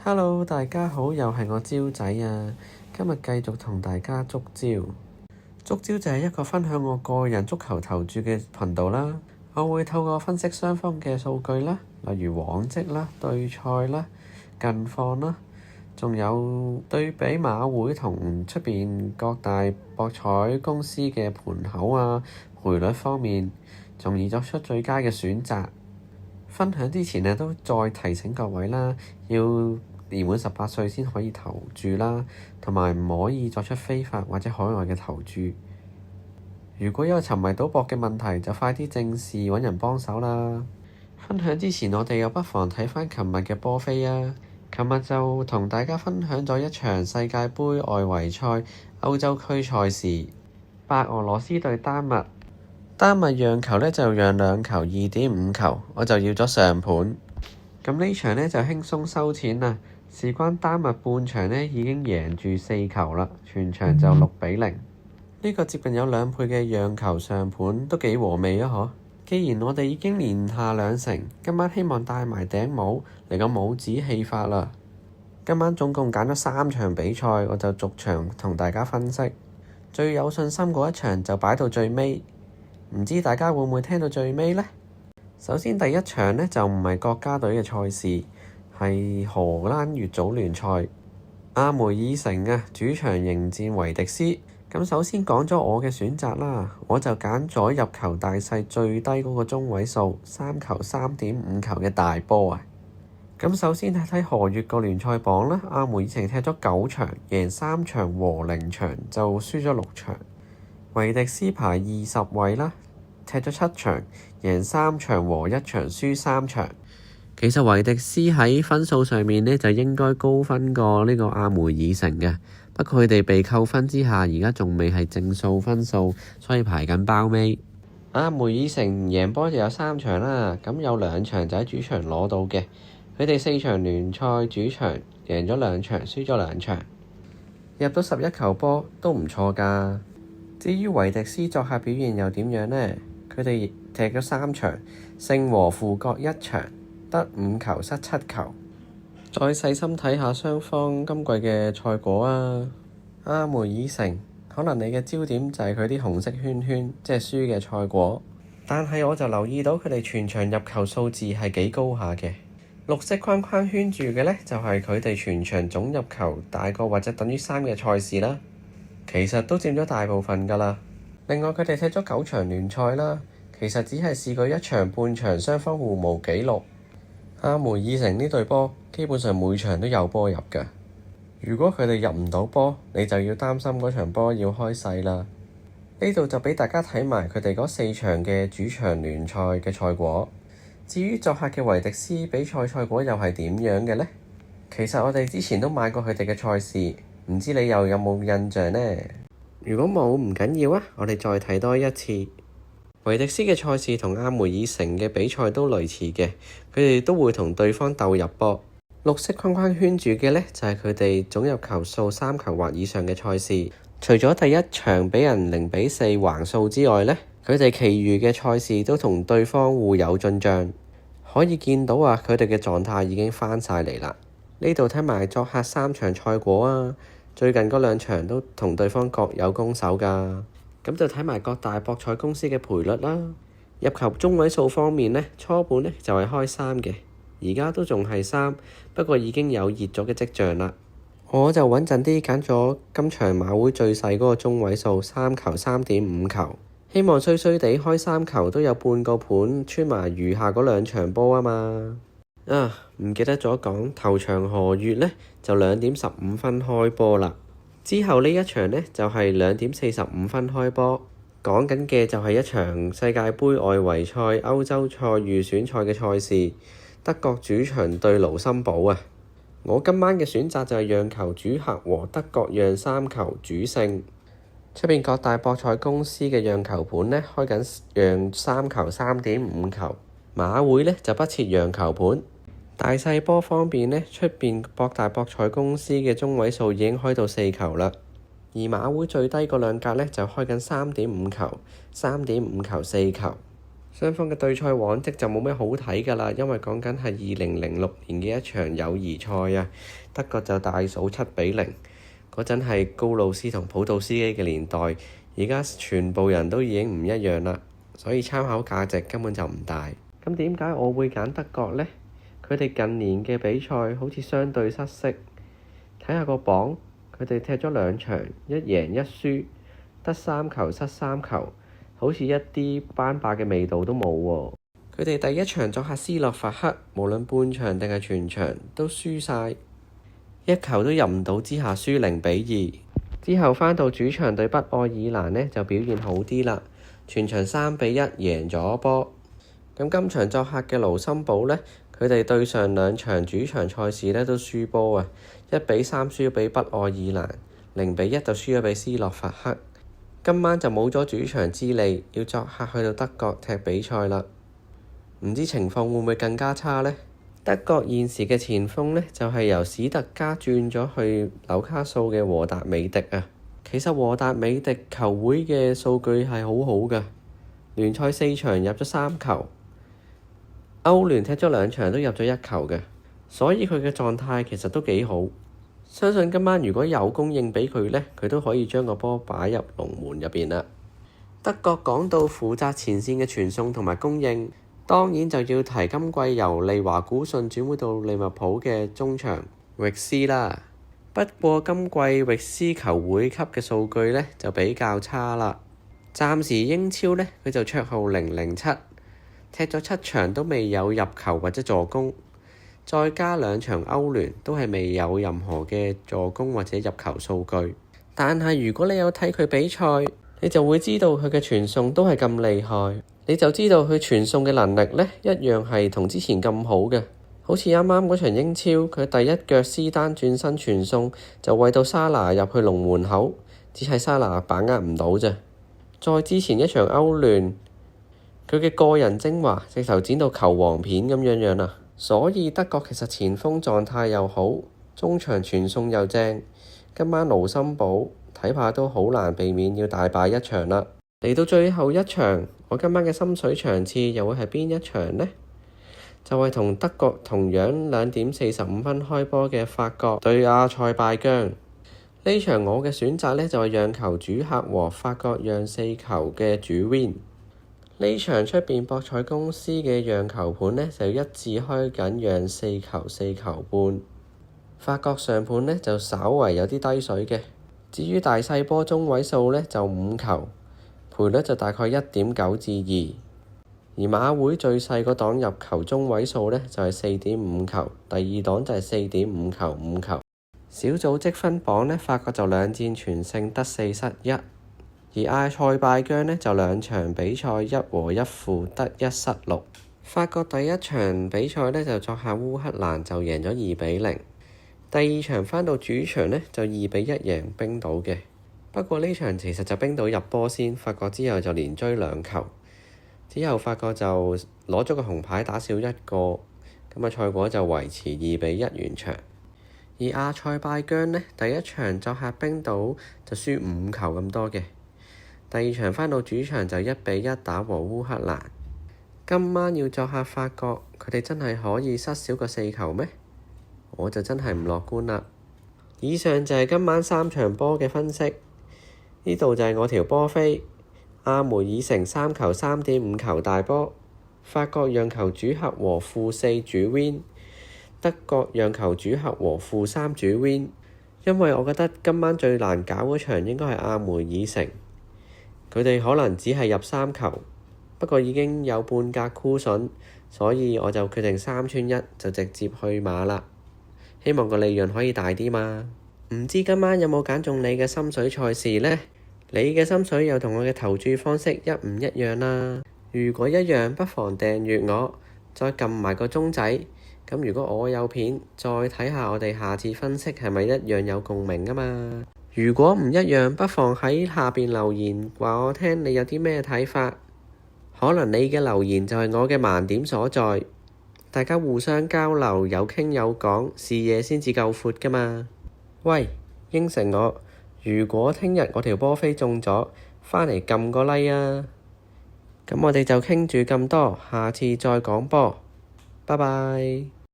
Hello，大家好，又係我招仔啊！今日繼續同大家捉招。捉招就係一個分享我個人足球投注嘅頻道啦。我會透過分析雙方嘅數據啦，例如往績啦、對賽啦、近況啦，仲有對比馬會同出邊各大博彩公司嘅盤口啊、賠率方面，從而作出最佳嘅選擇。分享之前呢，都再提醒各位啦，要年滿18歲先可以投注啦，同埋唔可以作出非法或者海外嘅投注。如果有沉迷賭博嘅問題，就快啲正視揾人幫手啦。分享之前，我哋又不妨睇返琴日嘅波飛啊。琴日就同大家分享咗一場世界盃外圍賽歐洲區賽事，白俄羅斯對丹麥。丹麥讓球呢就讓2球2.5球，我就要咗上盤。咁呢場呢就輕鬆收錢啦。事關丹麥半場呢已經贏住4球啦，全場就6-0。呢個接近有2倍嘅讓球上盤都幾和味啊！嗬。既然我哋已經連下2成，今晚希望戴埋頂帽嚟個帽子戲法啦。今晚總共揀咗3場比賽，我就逐場同大家分析。最有信心嗰一場就擺到最尾。唔知大家會唔會聽到最尾呢？首先第一場呢，就唔係國家隊嘅賽事，係荷蘭乙組聯賽，阿梅爾城啊主場迎戰維迪斯。咁首先講咗我嘅選擇啦，我就揀咗入球大細最低嗰個中位數3球3.5球嘅大波啊。咁首先睇睇荷乙個聯賽榜啦，阿梅爾城踢咗9場，贏3場和0場，就輸咗6場。維迪斯排20位啦，踢咗7場，贏3場和1場，輸3場。其實維迪斯喺分數上面呢，就應該高分過呢個阿梅爾城嘅，不過佢哋被扣分之下，而家仲未係正數分數，所以排緊包尾。阿梅爾城贏波就有3場啦，咁有2場就喺主場攞到嘅。佢哋4場聯賽主場贏咗2場，輸咗2場，入到11球波都唔錯㗎。至於維迪斯作客表現又點樣呢？佢哋踢咗3場，勝和負各1場，得5球失7球。再細心睇下雙方今季嘅賽果啊！阿梅爾城可能你嘅焦點就係佢啲紅色圈圈，即係輸嘅賽果。但係我就留意到佢哋全場入球數字係幾高下嘅。綠色框框圈住嘅呢，就係佢哋全場總入球大過或者等於3嘅賽事啦。其實都佔咗大部分㗎啦。另外佢哋踢咗9場聯賽啦，其實只係試過1場半場雙方互無紀錄。阿梅爾城呢隊波基本上每場都有波入㗎。如果佢哋入唔到波，你就要擔心嗰場波要開細啦。呢度就俾大家睇埋佢哋嗰4場嘅主場聯賽嘅賽果。至於作客嘅維迪斯比賽果又係點樣嘅呢？其實我哋之前都買過佢哋嘅賽事。唔知你又有冇印象呢？如果冇唔緊要啊，我哋再睇多一次。維迪斯嘅賽事同阿梅爾城嘅比賽都類似嘅，佢哋都會同對方鬥入波。綠色框框圈住嘅呢，就係佢哋總入球數3球或以上嘅賽事。除咗第一場俾人0-4橫掃之外呢，佢哋其餘嘅賽事都同對方互有進賬。可以見到啊，佢哋嘅狀態已經翻晒嚟啦。呢度睇埋作客3場賽果啊！最近嗰2場都同對方各有攻守㗎，咁就睇埋各大博彩公司嘅賠率啦。入球中位數方面呢，初盤呢就係開3嘅，而家都仲係3，不過已經有熱咗嘅跡象啦。我就穩陣啲揀咗今場馬會最細嗰個中位數3球3.5球，希望衰衰地開3球都有半個盤穿埋餘下嗰2場波啊嘛。唔記得咗講頭場荷乙呢就2點15分開波啦，之後呢一場呢就係2點45分開波。講緊嘅就係一場世界盃外圍賽歐洲賽預選賽嘅賽事，德國主場對盧森堡啊。我今晚嘅選擇就係讓球主客和德國讓3球主勝。出邊各大博彩公司嘅讓球盤呢開緊讓3球3.5球，馬會呢就不設讓球盤。大細波方面呢，出邊各大博彩公司嘅中位數已經開到4球啦，而馬會最低嗰2格呢，就開緊3.5球、3.5球、4球。雙方嘅對賽往績就冇咩好睇㗎啦，因為講緊係2006年嘅一場友誼賽啊，德國就大數7-0，嗰陣係高魯斯同普杜斯基嘅年代，而家全部人都已經唔一樣啦，所以參考價值根本就唔大。咁點解我會揀德國呢？佢哋近年嘅比賽好似相對失色，睇下個榜，佢哋踢咗2場，一贏一輸，得3球失3球。好似一啲班霸嘅味道都冇喎。佢哋第一場作客斯洛伐克，無論半場定係全場都輸晒，一球都入唔到之下輸0-2。之後返到主場對北愛爾蘭呢，就表現好啲啦，全場3-1贏咗波。咁今場作客嘅盧森堡呢，佢哋對上2場主場賽事呢都輸波啊，1-3輸俾北愛爾蘭，0-1就輸咗俾斯洛伐克。今晚就冇咗主場之利，要作客去到德國踢比賽啦。唔知情況會唔會更加差呢？德國現時嘅前鋒呢，就係由史特加轉咗去紐卡素嘅和達美迪啊。其實和達美迪球會嘅數據係好好㗎，聯賽4場入咗3球，歐聯踢咗2場都入咗1球嘅，所以佢嘅狀態其實都幾好。相信今晚如果有供應俾佢呢，佢都可以將個波擺入龍門入邊啦。德國講到負責前線嘅傳送同埋供應，當然就要提今季由利華古遜轉會到利物浦嘅中場域斯啦。不過今季域斯球會級嘅數據呢就比較差啦。暫時英超呢，佢就綽號007，踢咗7場都未有入球或者助攻。再加2場歐聯都係未有任何嘅助攻或者入球數據，但係如果你有睇佢比賽，你就會知道佢嘅傳送都係咁厲害，你就知道佢傳送嘅能力呢一樣係同之前咁好嘅。好似啱啱嗰場英超，佢第一腳斯丹轉身傳送就餵到沙拿入去龍門口，只係沙拿把握唔到啫。再之前一場歐聯，佢嘅個人精華直頭剪到球王片咁樣啊！所以德國其實前鋒狀態又好，中場傳送又正。今晚盧森堡睇怕都好難避免要大敗一場啦。嚟到最後一場，我今晚嘅心水場次又會係邊一場呢？就係同德國同樣2:45開波嘅法國對阿塞拜疆。呢場我嘅選擇呢，就係讓球主客和，法國讓4球嘅主 win。呢場出邊博彩公司嘅讓球盤呢，就一致開緊讓4球4球半。法國上盤呢，就稍為有啲低水嘅。至於大細波中位數呢，就5球，賠率就大概1.9至2。而馬會最細個檔入球中位數呢，就係4.5球，第2檔就係4.5球5球。小組積分榜呢，法國就2戰全勝得4失1。而阿塞拜疆呢，就2場比賽1和1負得1失6。法國第一場比賽呢，就作客烏克蘭就贏咗2-0，第2場返到主場呢，就2-1贏冰島嘅。不過呢場其實就冰島入波先，法國之後就連追2球，之後法國就攞咗個紅牌打少1個，咁賽果就維持2-1完場。而阿塞拜疆呢，第一場作客冰島就輸5球咁多嘅。第2場返到主場就1-1打和烏克蘭。今晚要作客法國，佢哋真係可以失少過4球咩？我就真係唔樂觀啦。以上就係今晚3場波嘅分析。呢度就係我條波飛，阿梅爾城3球3.5球大波，法國讓球主客和-4主 win， 德國讓球主客和-3主 win。因為我覺得今晚最難搞嗰場應該係阿梅爾城。佢哋可能只係入3球，不過已經有半格箍筍，所以我就決定3串1就直接去馬啦。希望個利潤可以大啲嘛。唔知今晚有冇揀中你嘅心水賽事呢？你嘅心水又同我嘅投注方式一唔一樣啦？如果一樣，不妨訂閱我，再撳埋個鐘仔。咁如果我有片，再睇下我哋下次分析係咪一樣有共鳴啊嘛。如果唔一樣，不妨喺下邊留言話我聽你有啲咩睇法，可能你嘅留言就係我嘅盲點所在，大家互相交流，有傾有講，視野先至夠闊㗎嘛。喂，應承我，如果聽日我條波飛中咗，返嚟撳個 like 啊！咁我哋就傾住咁多，下次再講波，拜拜。